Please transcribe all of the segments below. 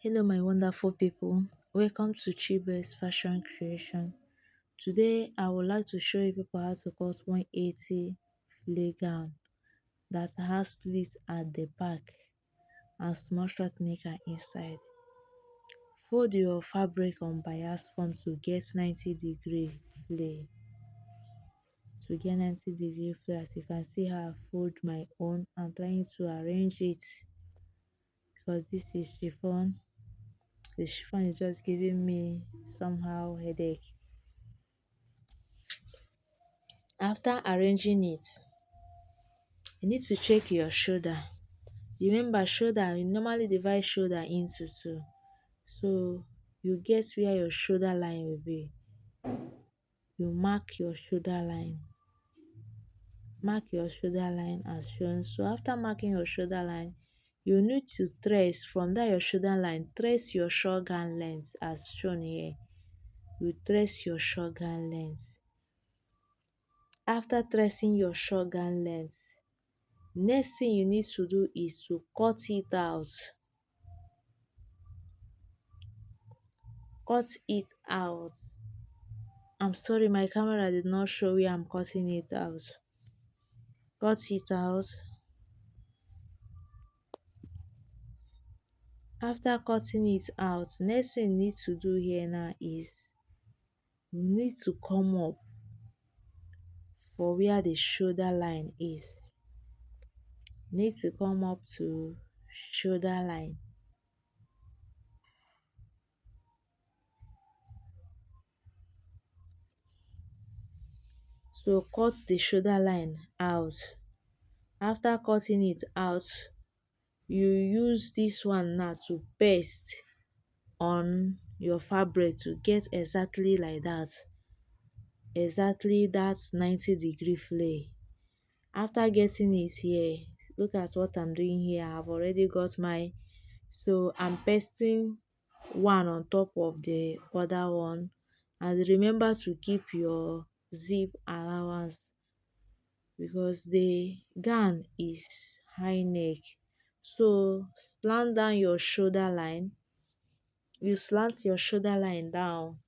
Hello, my wonderful people. Welcome to Chibes Fashion Creation. Today, I would like to show you people how to cut 180 flay gown that has slits at the back and small short knicker inside. Fold your fabric on bias form to get 90-degree flay. As you can see how I fold my own. I'm trying to arrange it because this is chiffon. The chiffon is just giving me somehow headache. After arranging it, you need to check your shoulder. Remember, shoulder, you normally divide shoulder into two. So you get where your shoulder line will be. You mark your shoulder line. Mark your shoulder line as shown. So after marking your shoulder line, you need to trace from that your shoulder line, trace your short gown length as shown here. You trace your short gown length. After tracing your short gown length, next thing you need to do is to cut it out. Cut it out. I'm sorry, my camera did not show where I'm cutting it out. Cut it out. After cutting it out, next thing you need to do here now is you need to come up for where the shoulder line is. You need to come up to shoulder line. So cut the shoulder line out. After cutting it out, you use this one now to paste on your fabric to get exactly like that. Exactly that 90-degree flay. After getting it here, look at what I'm doing here. I've already got my, so I'm pasting one on top of the other one, and remember to keep your zip allowance because the gown is high neck. So slant down your shoulder line. You slant your shoulder line down.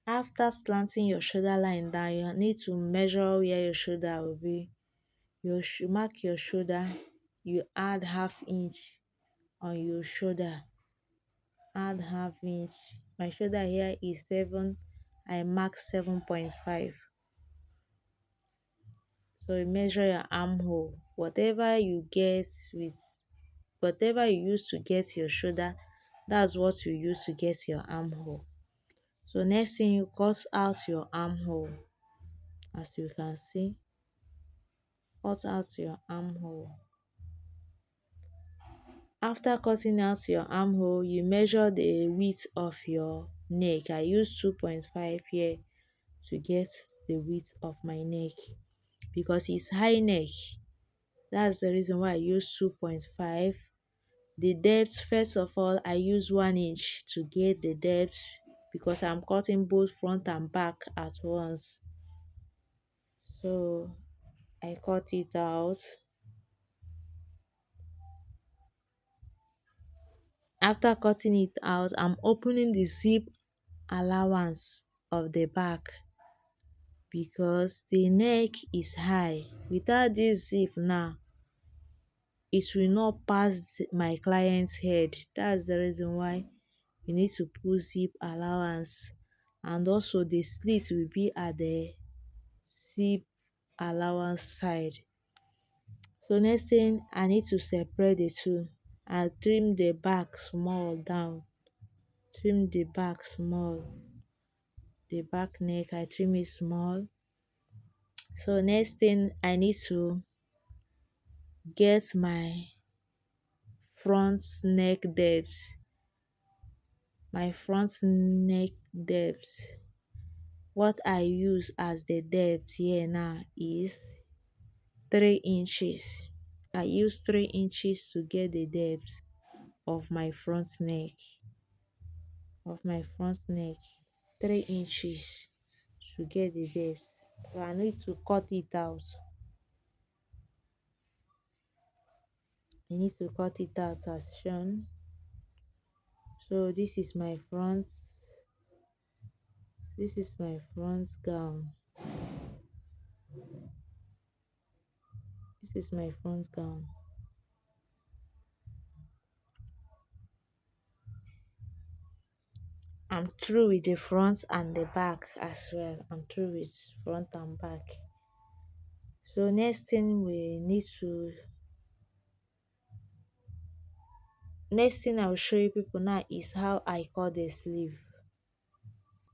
After slanting your shoulder line down, you need to measure where your shoulder will be. You mark your shoulder. You add half inch on your shoulder. Add half inch. My shoulder here is 7. I mark 7.5. So you measure your armhole. Whatever you use to get your shoulder, that's what you use to get your armhole. So next thing, you cut out your armhole. As you can see, cut out your armhole. After cutting out your armhole, you measure the width of your neck. I use 2.5 here to get the width of my neck because it's high neck. That's the reason why I use 2.5. The depth, first of all, I use 1 inch to get the depth because I'm cutting both front and back at once. So I cut it out. After cutting it out, I'm opening the zip allowance of the back because the neck is high. Without this zip now, it will not pass my client's head. That's the reason why you need to put zip allowance, and also the slit will be at the zip allowance side. So next thing, I need to separate the two and trim the back small down. Trim the back small. The back neck, I trim it small. So next thing, I need to get my front neck depth. My front neck depth. What I use as the depth here now is 3 inches. I use 3 inches to get the depth of my front neck. 3 inches to get the depth. So I need to cut it out. I need to cut it out as shown. So this is my front gown. This is my front gown. I'm through with the front and the back as well. I'm through with front and back. So next thing I'll show you people now is how I cut the sleeve.